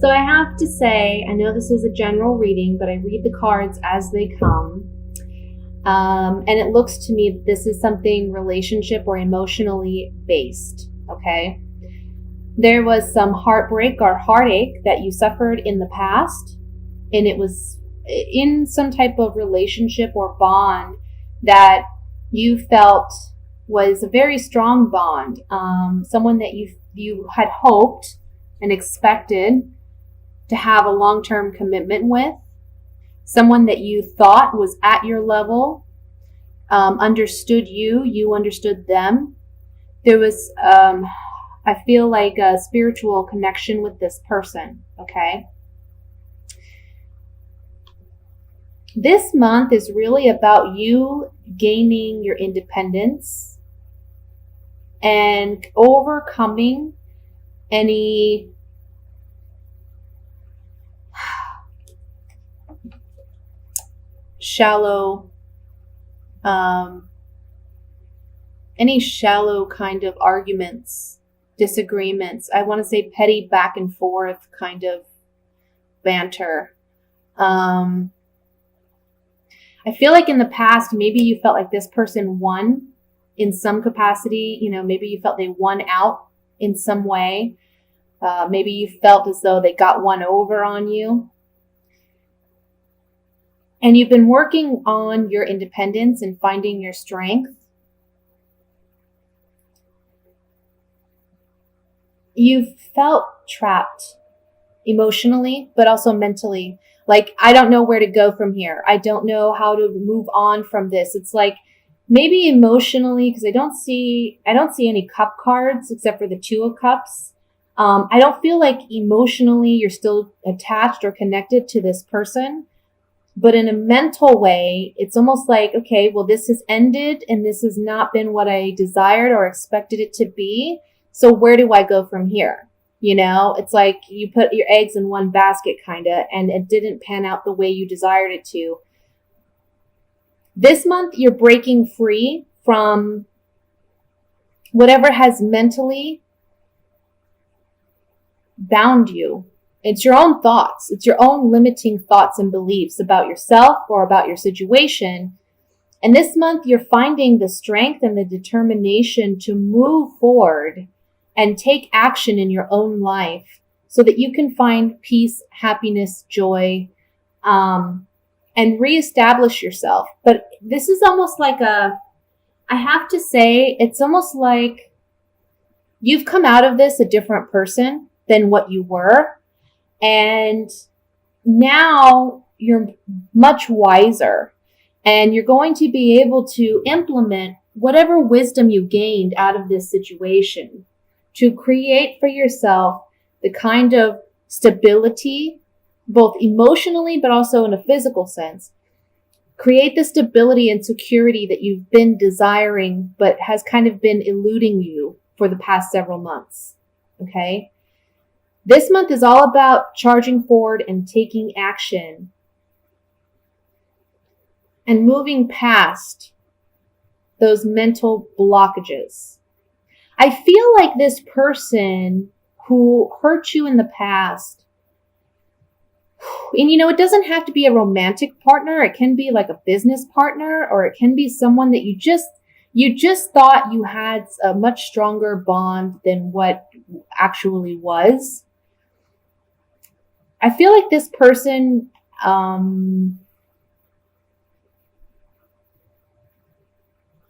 So I have to say, I know this is a general reading, but I read the cards as they come. And it looks to me that this is something relationship or emotionally based, okay? There was some heartbreak or heartache that you suffered in the past, and it was in some type of relationship or bond that you felt was a very strong bond. Someone that you had hoped and expected to have a long-term commitment with. Someone that you thought was at your level, understood you understood them. There was, I feel like a spiritual connection with this person, okay? This month is really about you gaining your independence and overcoming any shallow kind of arguments, disagreements. I want to say petty back and forth kind of banter. I feel like in the past, maybe you felt like this person won in some capacity. You know, maybe you felt they won out in some way. Maybe you felt as though they got one over on you. And you've been working on your independence and finding your strength. You've felt trapped emotionally, but also mentally. Like, I don't know where to go from here. I don't know how to move on from this. It's like maybe emotionally, because I don't see any cup cards except for the Two of Cups. I don't feel like emotionally you're still attached or connected to this person. But in a mental way, it's almost like, okay, well, this has ended and this has not been what I desired or expected it to be. So where do I go from here? You know, it's like you put your eggs in one basket kind of, and it didn't pan out the way you desired it to. This month, you're breaking free from whatever has mentally bound you. It's your own thoughts. It's your own limiting thoughts and beliefs about yourself or about your situation. And this month, you're finding the strength and the determination to move forward and take action in your own life so that you can find peace, happiness, joy, and reestablish yourself. But this is almost like I have to say, it's almost like you've come out of this a different person than what you were. And now you're much wiser, and you're going to be able to implement whatever wisdom you gained out of this situation to create for yourself the kind of stability, both emotionally, but also in a physical sense. Create the stability and security that you've been desiring, but has kind of been eluding you for the past several months. Okay? This month is all about charging forward and taking action and moving past those mental blockages. I feel like this person who hurt you in the past, and you know, it doesn't have to be a romantic partner. It can be like a business partner, or it can be someone that you just thought you had a much stronger bond than what actually was. I feel like this person,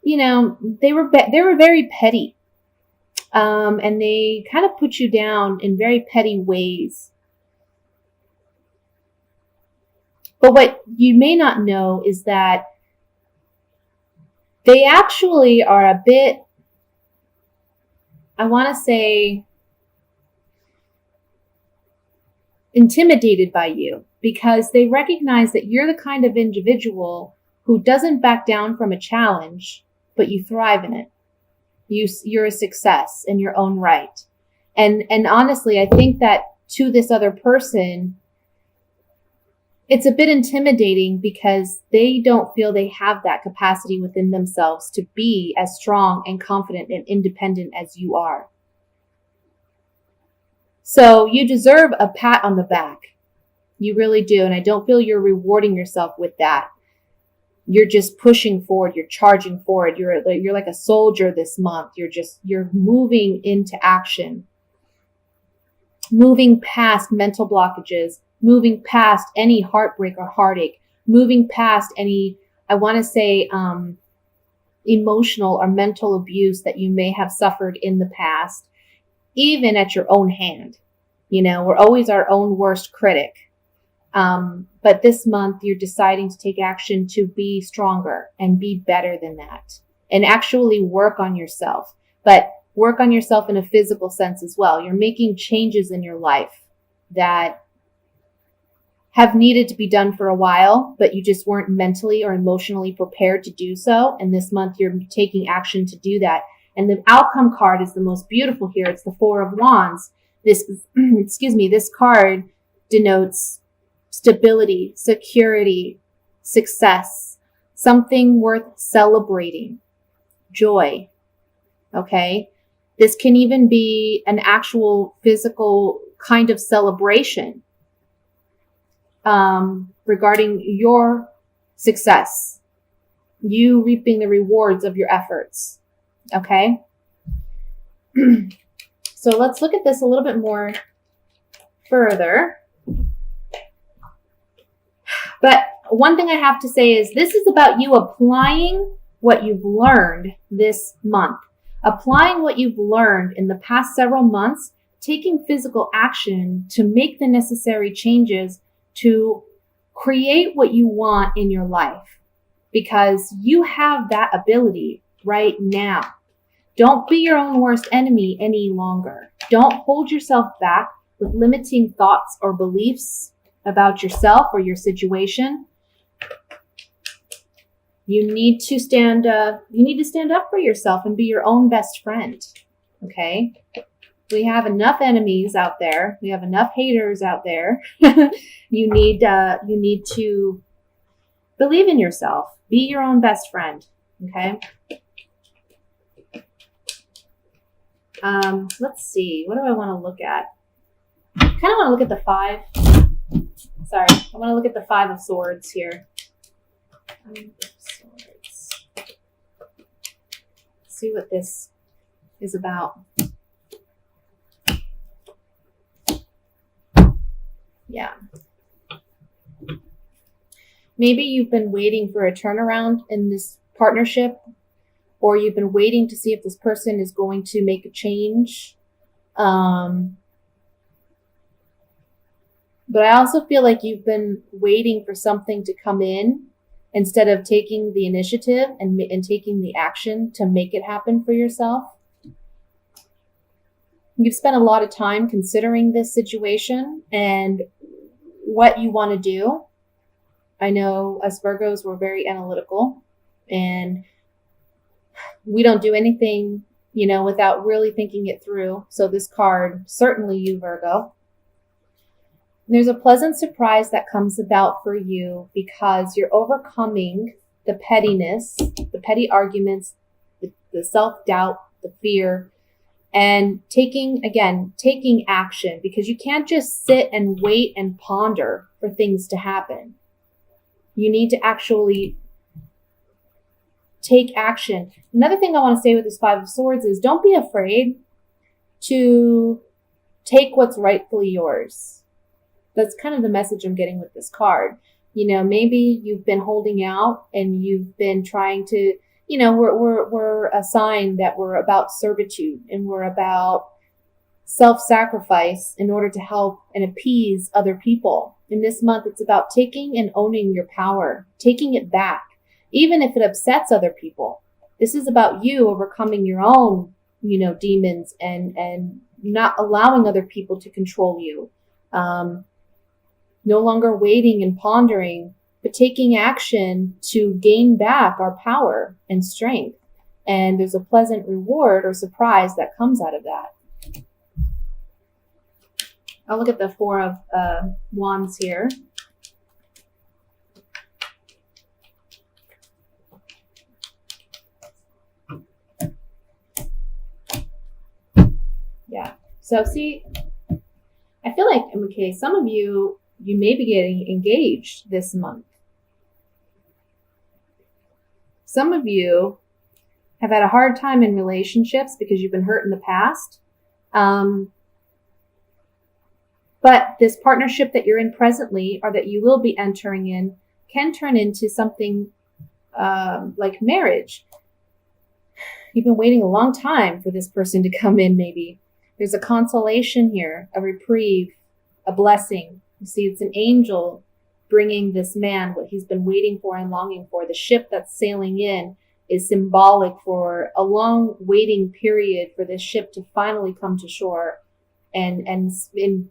you know, they were very petty, and they kind of put you down in very petty ways. But what you may not know is that they actually are a bit, I want to say, intimidated by you, because they recognize that you're the kind of individual who doesn't back down from a challenge, but you thrive in it. You're a success in your own right. And honestly, I think that to this other person, it's a bit intimidating because they don't feel they have that capacity within themselves to be as strong and confident and independent as you are. So you deserve a pat on the back. You really do. And I don't feel you're rewarding yourself with that. You're just pushing forward. You're charging forward. You're like a soldier this month. You're moving into action, moving past mental blockages, moving past any heartbreak or heartache, moving past any, I want to say, emotional or mental abuse that you may have suffered in the past, even at your own hand. You know, we're always our own worst critic. But this month you're deciding to take action to be stronger and be better than that and actually work on yourself, but work on yourself in a physical sense as well. You're making changes in your life that have needed to be done for a while, but you just weren't mentally or emotionally prepared to do so. And this month you're taking action to do that. And the outcome card is the most beautiful here. It's the Four of Wands. This, this card denotes stability, security, success, something worth celebrating, joy. Okay. This can even be an actual physical kind of celebration regarding your success, you reaping the rewards of your efforts. Okay. So let's look at this a little bit more further. But one thing I have to say is this is about you applying what you've learned this month, applying what you've learned in the past several months, taking physical action to make the necessary changes to create what you want in your life, because you have that ability right now. Don't be your own worst enemy any longer. Don't hold yourself back with limiting thoughts or beliefs about yourself or your situation. You need to stand up for yourself and be your own best friend. Okay? We have enough enemies out there. We have enough haters out there. You need to believe in yourself. Be your own best friend. Okay? Let's see. What do I want to look at? I kind of want to look at the five. Sorry, I want to look at the Five of Swords here. Swords. See what this is about. Yeah. Maybe you've been waiting for a turnaround in this partnership, or you've been waiting to see if this person is going to make a change. But I also feel like you've been waiting for something to come in instead of taking the initiative and taking the action to make it happen for yourself. You've spent a lot of time considering this situation and what you want to do. I know us Virgos, we're very analytical and we don't do anything, without really thinking it through. So this card, certainly you, Virgo. There's a pleasant surprise that comes about for you because you're overcoming the pettiness, the petty arguments, the self-doubt, the fear, and taking action, because you can't just sit and wait and ponder for things to happen. You need to actually take action. Another thing I want to say with this Five of Swords is don't be afraid to take what's rightfully yours. That's kind of the message I'm getting with this card. Maybe you've been holding out and you've been trying to, we're a sign that we're about servitude and we're about self-sacrifice in order to help and appease other people. In this month, it's about taking and owning your power, taking it back, even if it upsets other people. This is about you overcoming your own, demons and not allowing other people to control you. No longer waiting and pondering, but taking action to gain back our power and strength. And there's a pleasant reward or surprise that comes out of that. I'll look at the Four of Wands here. Yeah. So see, I feel like, okay, some of you may be getting engaged this month. Some of you have had a hard time in relationships because you've been hurt in the past. But this partnership that you're in presently, or that you will be entering in, can turn into something like marriage. You've been waiting a long time for this person to come in, maybe. There's a consolation here, a reprieve, a blessing. You see, it's an angel bringing this man what he's been waiting for and longing for. The ship that's sailing in is symbolic for a long waiting period for this ship to finally come to shore and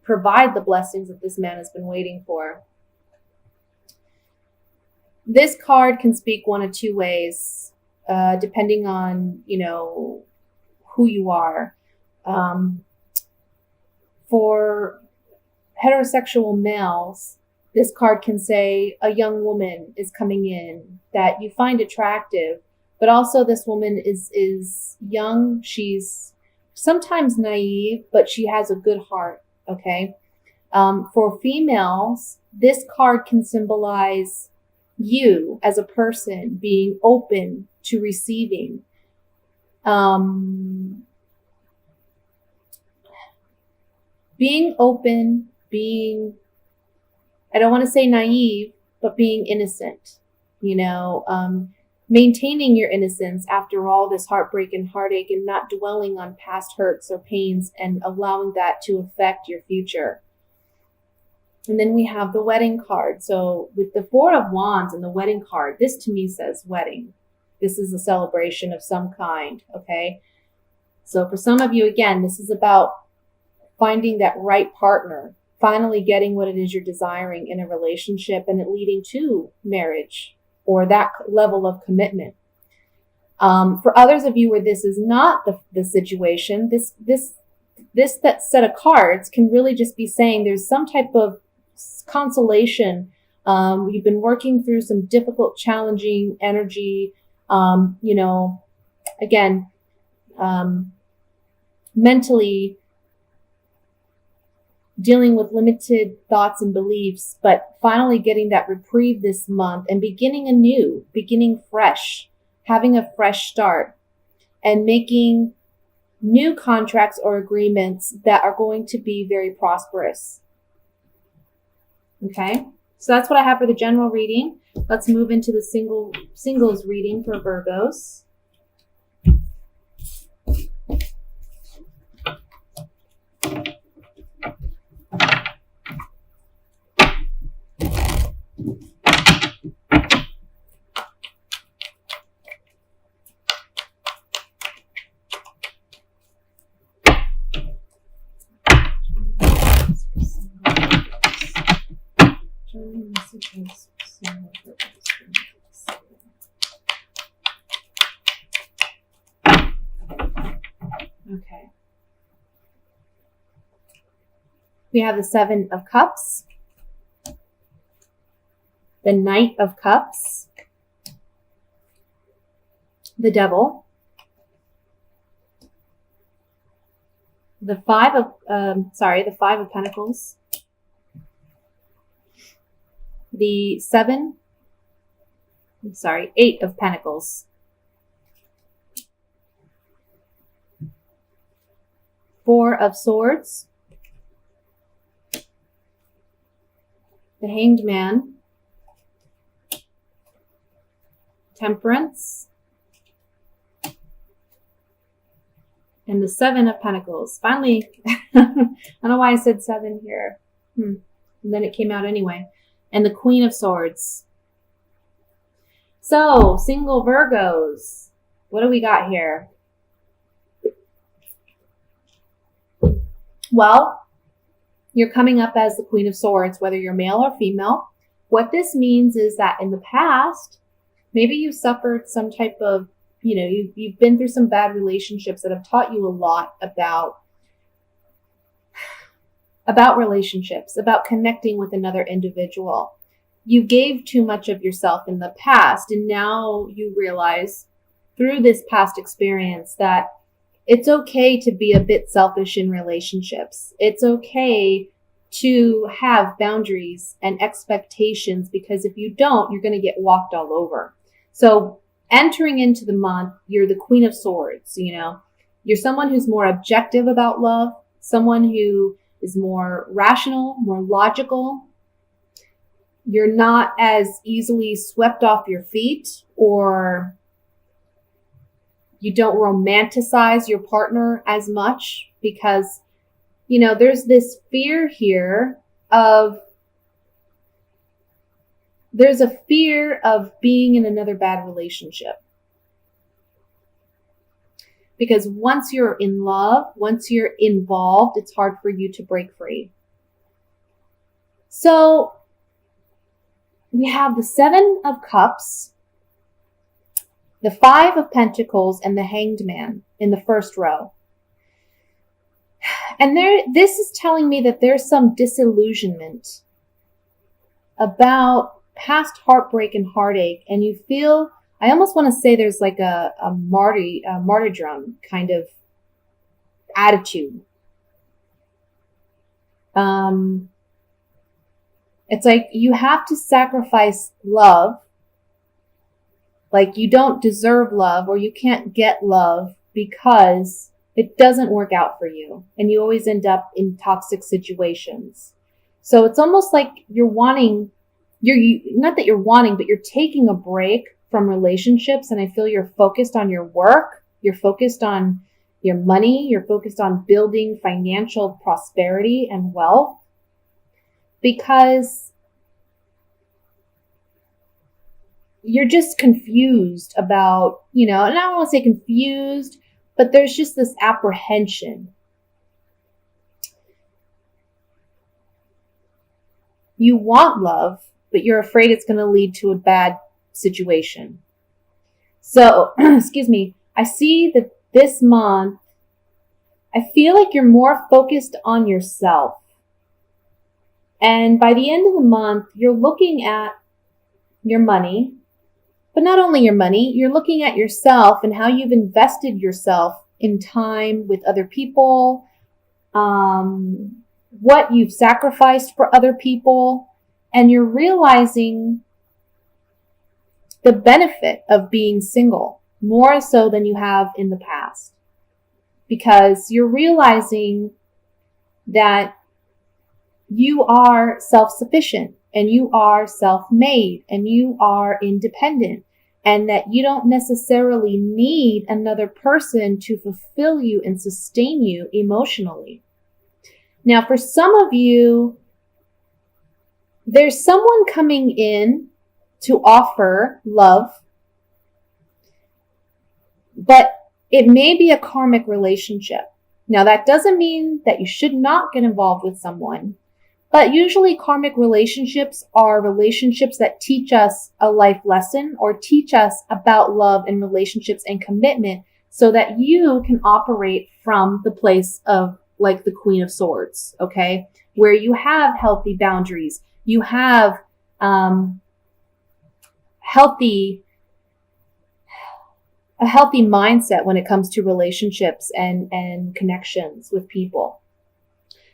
provide the blessings that this man has been waiting for. This card can speak one of two ways, depending on, who you are. For heterosexual males, this card can say a young woman is coming in that you find attractive, but also this woman is young. She's sometimes naive, but she has a good heart. Okay. For females, this card can symbolize you as a person being open to receiving. Being open, I don't want to say naive, but being innocent, maintaining your innocence after all this heartbreak and heartache, and not dwelling on past hurts or pains and allowing that to affect your future. And then we have the wedding card. So with the Four of Wands and the wedding card, this to me says wedding. This is a celebration of some kind, okay? So for some of you, again, this is about finding that right partner, finally getting what it is you're desiring in a relationship, and it leading to marriage or that level of commitment. For others of you where this is not the situation, that set of cards can really just be saying there's some type of consolation. You've been working through some difficult, challenging energy, mentally dealing with limited thoughts and beliefs, but finally getting that reprieve this month and beginning anew, beginning fresh, having a fresh start, and making new contracts or agreements that are going to be very prosperous. Okay, so that's what I have for the general reading. Let's move into the singles reading for Virgos. Okay. We have the Seven of Cups, the Knight of Cups, the Devil, the Five of Pentacles, the Eight of Pentacles, Four of Swords, the Hanged Man, Temperance, and the Seven of Pentacles. Finally, I don't know why I said seven here. And then it came out anyway. And the Queen of Swords. So, single Virgos, what do we got here? Well, you're coming up as the Queen of Swords, whether you're male or female. What this means is that in the past, maybe you suffered some type of, you've been through some bad relationships that have taught you a lot about relationships, about connecting with another individual. You gave too much of yourself in the past, and now you realize through this past experience that it's okay to be a bit selfish in relationships. It's okay to have boundaries and expectations, because if you don't, you're going to get walked all over. So entering into the month, you're the Queen of Swords, You're someone who's more objective about love, someone who is more rational, more logical. You're not as easily swept off your feet, or you don't romanticize your partner as much, because, there's this fear here there's a fear of being in another bad relationship. Because once you're in love, once you're involved, it's hard for you to break free. So we have the 7 of Cups, the 5 of Pentacles, and the Hanged Man in the first row. And this is telling me that there's some disillusionment about past heartbreak and heartache, and you feel, I almost want to say there's like a martyrdom kind of attitude. It's like you have to sacrifice love. Like you don't deserve love, or you can't get love because it doesn't work out for you. And you always end up in toxic situations. So it's almost like not that you're wanting, but you're taking a break from relationships. And I feel you're focused on your work. You're focused on your money. You're focused on building financial prosperity and wealth. Because you're just confused about, and I don't want to say confused, but there's just this apprehension. You want love, but you're afraid it's going to lead to a bad situation. So, excuse me, I see that this month, I feel like you're more focused on yourself. And by the end of the month, you're looking at your money, but not only your money, you're looking at yourself and how you've invested yourself in time with other people, what you've sacrificed for other people, and you're realizing the benefit of being single more so than you have in the past, because you're realizing that you are self-sufficient and you are self-made and you are independent, and that you don't necessarily need another person to fulfill you and sustain you emotionally. Now, for some of you, there's someone coming in to offer love, but it may be a karmic relationship. Now, that doesn't mean that you should not get involved with someone, but usually karmic relationships are relationships that teach us a life lesson or teach us about love and relationships and commitment, so that you can operate from the place of like the Queen of Swords, okay? Where you have healthy boundaries, you have a healthy mindset when it comes to relationships and connections with people.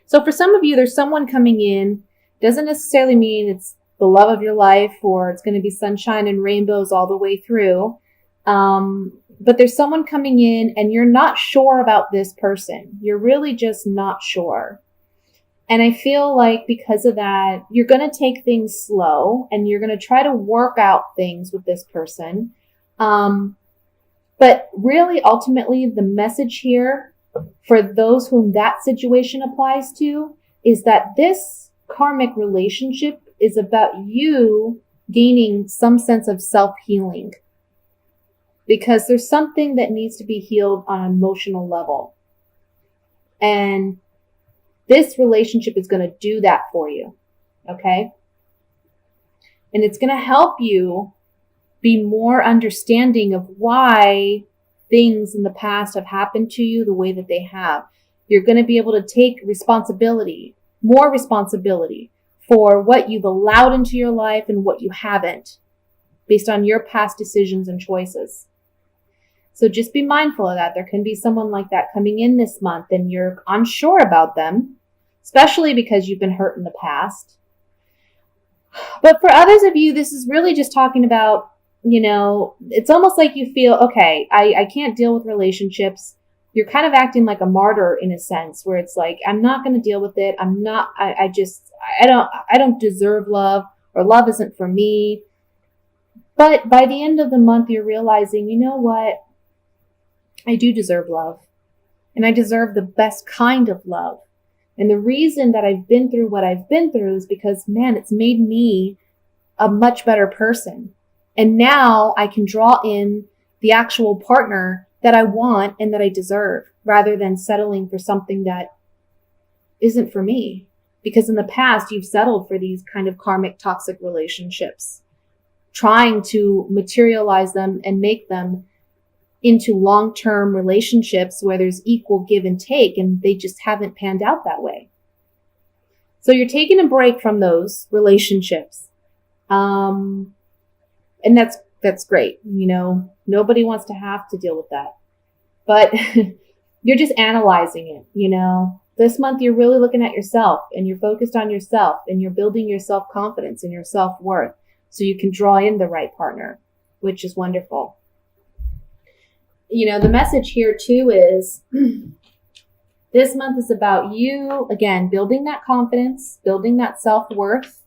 So for some of you, there's someone coming in. Doesn't necessarily mean it's the love of your life or it's going to be sunshine and rainbows all the way through. But there's someone coming in and you're not sure about this person. You're really just not sure. And I feel like because of that, you're going to take things slow and you're going to try to work out things with this person. But really, ultimately, the message here for those whom that situation applies to is that this karmic relationship is about you gaining some sense of self-healing, because there's something that needs to be healed on an emotional level. And this relationship is going to do that for you. Okay? And it's going to help you be more understanding of why things in the past have happened to you the way that they have. You're going to be able to take responsibility, more responsibility for what you've allowed into your life and what you haven't, based on your past decisions and choices. So just be mindful of that. There can be someone like that coming in this month and you're unsure about them. especially because you've been hurt in the past. But for others of you, this is really just talking about, it's almost like you feel, okay, I can't deal with relationships. You're kind of acting like a martyr in a sense, where it's like, I'm not going to deal with it. I don't deserve love, or love isn't for me. But by the end of the month, you're realizing, you know what? I do deserve love, and I deserve the best kind of love. And the reason that I've been through what I've been through is because, man, it's made me a much better person. And now I can draw in the actual partner that I want and that I deserve, rather than settling for something that isn't for me. Because in the past, you've settled for these kind of karmic toxic relationships, trying to materialize them and make them into long-term relationships where there's equal give and take, and they just haven't panned out that way. So you're taking a break from those relationships. And that's great. Nobody wants to have to deal with that, but you're just analyzing it. This month you're really looking at yourself, and you're focused on yourself, and you're building your self-confidence and your self-worth so you can draw in the right partner, which is wonderful. The message here too is this month is about you, again, building that confidence, building that self-worth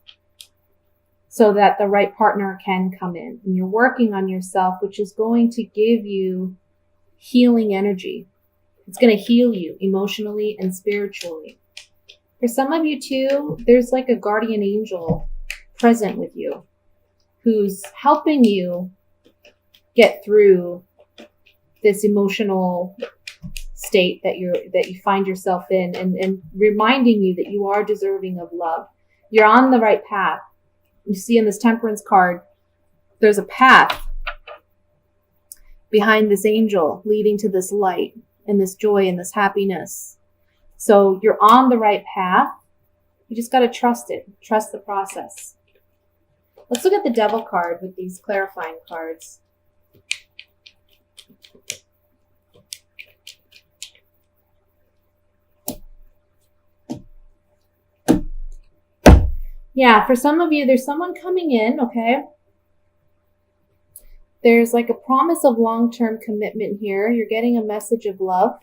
so that the right partner can come in. And you're working on yourself, which is going to give you healing energy. It's going to heal you emotionally and spiritually. For some of you too, there's like a guardian angel present with you who's helping you get through this emotional state that you find yourself in, and reminding you that you are deserving of love. You're on the right path. You see in this Temperance card, there's a path behind this angel leading to this light and this joy and this happiness. So you're on the right path. You just got to trust it. Trust the process. Let's look at the Devil card with these clarifying cards. Yeah, for some of you, there's someone coming in, okay? There's like a promise of long-term commitment here. You're getting a message of love.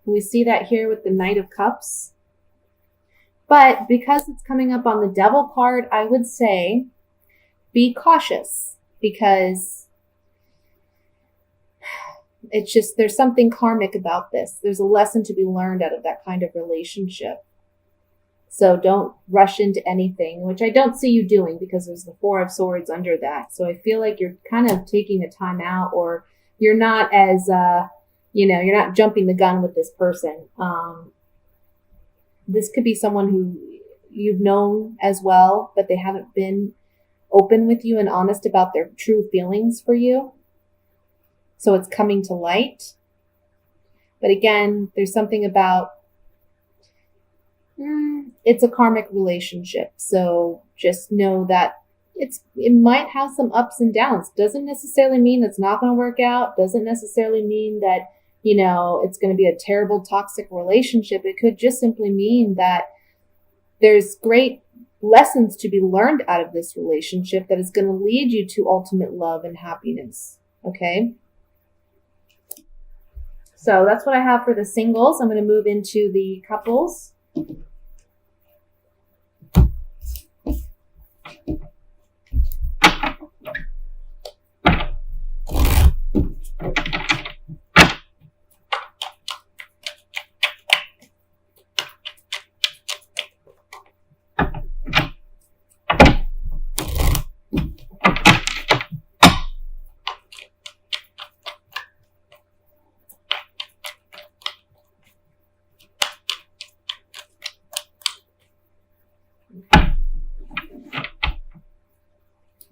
We see that here with the Knight of Cups. But because it's coming up on the Devil card, I would say be cautious, because it's just, there's something karmic about this. There's a lesson to be learned out of that kind of relationship. So don't rush into anything, which I don't see you doing, because there's the Four of Swords under that. So I feel like you're kind of taking a time out, or you're not as, you're not jumping the gun with this person. This could be someone who you've known as well, but they haven't been open with you and honest about their true feelings for you. So it's coming to light. But again, there's something about, it's a karmic relationship. So just know that it might have some ups and downs. Doesn't necessarily mean it's not going to work out. Doesn't necessarily mean that, it's going to be a terrible toxic relationship. It could just simply mean that there's great lessons to be learned out of this relationship that is going to lead you to ultimate love and happiness. Okay. So that's what I have for the singles. I'm going to move into the couples.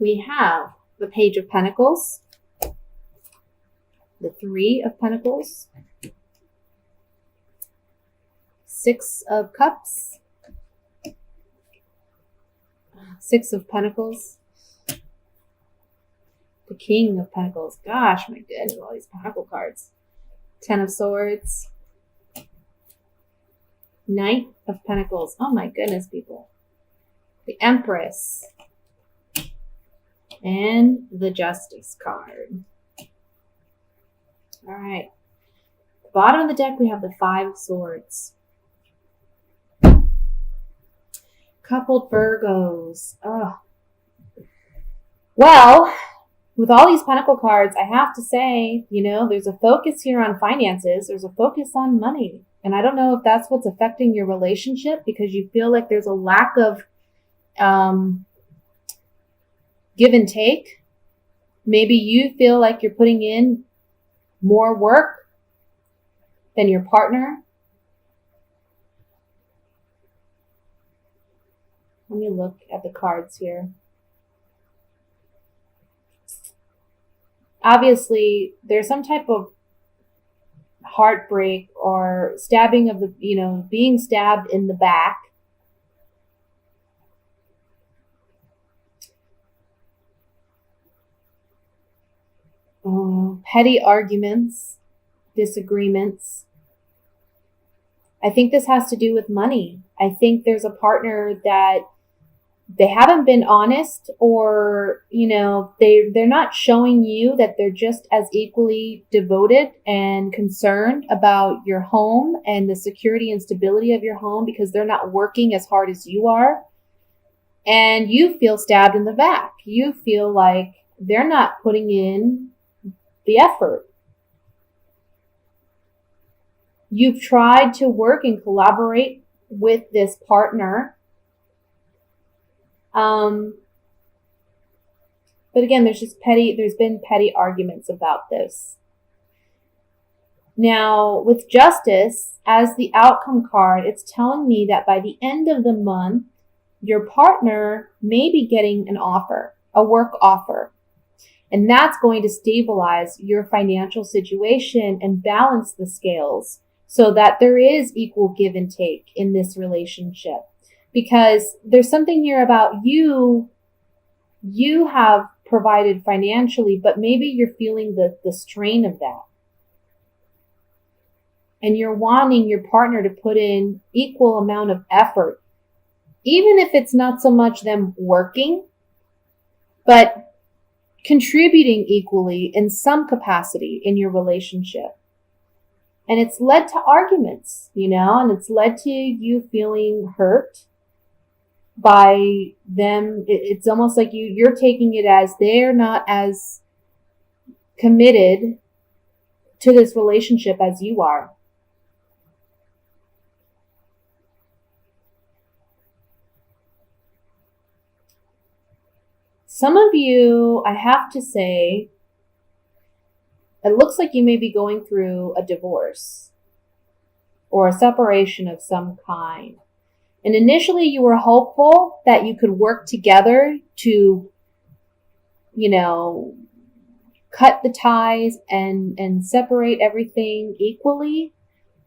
We have the Page of Pentacles, the Three of Pentacles, Six of Cups, Six of Pentacles, the King of Pentacles. Gosh, my goodness, all these Pentacle cards. Ten of Swords, Knight of Pentacles. Oh my goodness, people. The Empress. And the Justice card. All right. Bottom of the deck, we have the Five of Swords. Coupled Virgos. Oh. Well, with all these Pentacle cards, I have to say, there's a focus here on finances. There's a focus on money. And I don't know if that's what's affecting your relationship because you feel like there's a lack of give and take. Maybe you feel like you're putting in more work than your partner. Let me look at the cards here. Obviously, there's some type of heartbreak or stabbing of the, being stabbed in the back. Petty arguments, disagreements. I think this has to do with money. I think there's a partner that they haven't been honest, or, they're not showing you that they're just as equally devoted and concerned about your home and the security and stability of your home because they're not working as hard as you are. And you feel stabbed in the back. You feel like they're not putting in the effort. You've tried to work and collaborate with this partner. But again, there's been petty arguments about this. Now, with Justice as the outcome card, it's telling me that by the end of the month, your partner may be getting an offer, a work offer. And that's going to stabilize your financial situation and balance the scales so that there is equal give and take in this relationship. Because there's something here about you have provided financially, but maybe you're feeling the strain of that. And you're wanting your partner to put in equal amount of effort, even if it's not so much them working, but contributing equally in some capacity in your relationship. And it's led to arguments, and it's led to you feeling hurt by them. It's almost like you're taking it as they're not as committed to this relationship as you are. Some of you, I have to say, it looks like you may be going through a divorce or a separation of some kind. And initially you were hopeful that you could work together to, cut the ties and separate everything equally.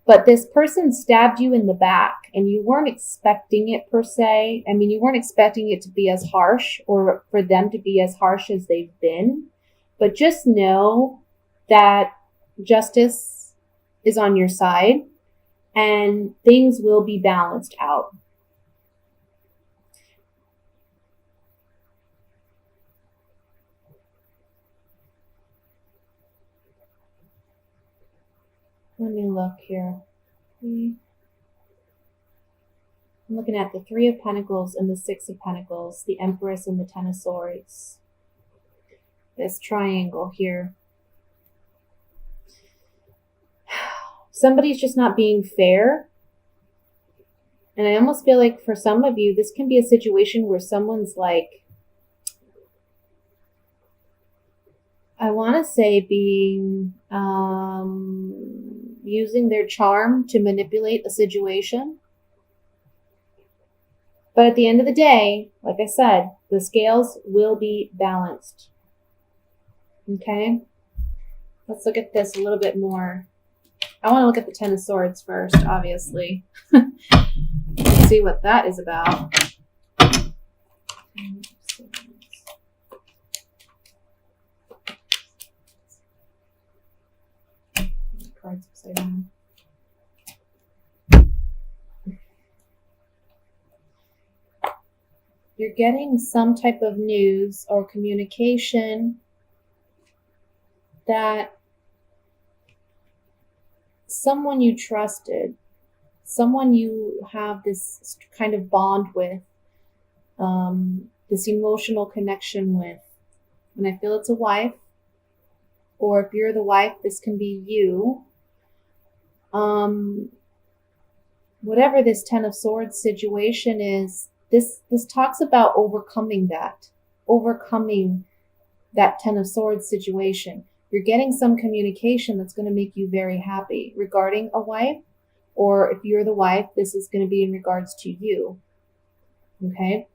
But this person stabbed you in the back and you weren't expecting it per se. I mean, you weren't expecting it to be as harsh or for them to be as harsh as they've been. But just know that justice is on your side and things will be balanced out. Let me look here. I'm looking at the Three of Pentacles and the Six of Pentacles, the Empress and the Ten of Swords. This triangle here. Somebody's just not being fair. And I almost feel like for some of you, this can be a situation where someone's like, I want to say being, using their charm to manipulate a situation. But at the end of the day, like I said, the scales will be balanced. Okay? Let's look at this a little bit more. I want to look at the Ten of Swords first, obviously. Let's see what that is about. Cards upside down. You're getting some type of news or communication that someone you trusted, someone you have this kind of bond with, this emotional connection with. And I feel it's a wife, or if you're the wife, this can be you. Whatever this Ten of Swords situation is, this talks about overcoming that Ten of Swords situation. You're getting some communication that's going to make you very happy regarding a wife, or if you're the wife, this is going to be in regards to you. Okay?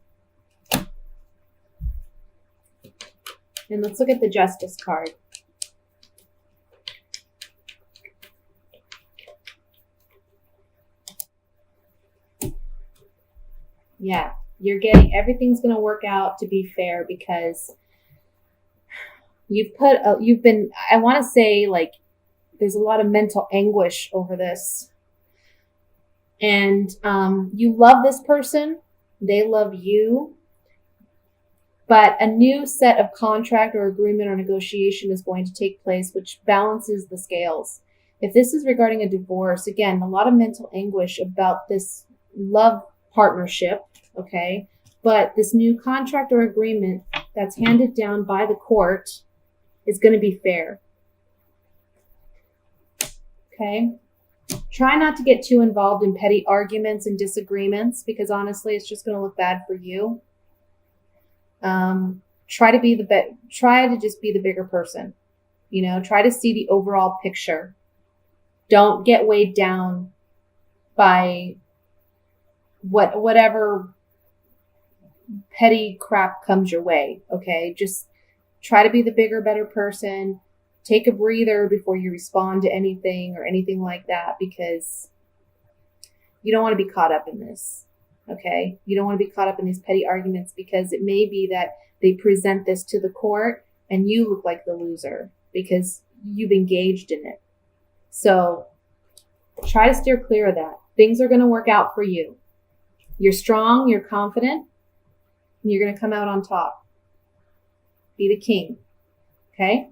And let's look at the Justice card. Yeah, you're getting, everything's going to work out to be fair, because you've been, I want to say, like, there's a lot of mental anguish over this. And you love this person, they love you, but a new set of contract or agreement or negotiation is going to take place, which balances the scales. If this is regarding a divorce, again, a lot of mental anguish about this love partnership, okay? But this new contract or agreement that's handed down by the court is going to be fair. Okay? Try not to get too involved in petty arguments and disagreements, because honestly, it's just going to look bad for you. Try to just be the bigger person. You know, try to see the overall picture. Don't get weighed down by whatever petty crap comes your way. Okay, just try to be the bigger, better person. Take a breather before you respond to anything or anything like that, because you don't want to be caught up in this. Okay, you don't want to be caught up in these petty arguments, because it may be that they present this to the court and you look like the loser because you've engaged in it. So try to steer clear of that. Things are going to work out for you. You're strong, you're confident, and you're going to come out on top. Be the king. Okay?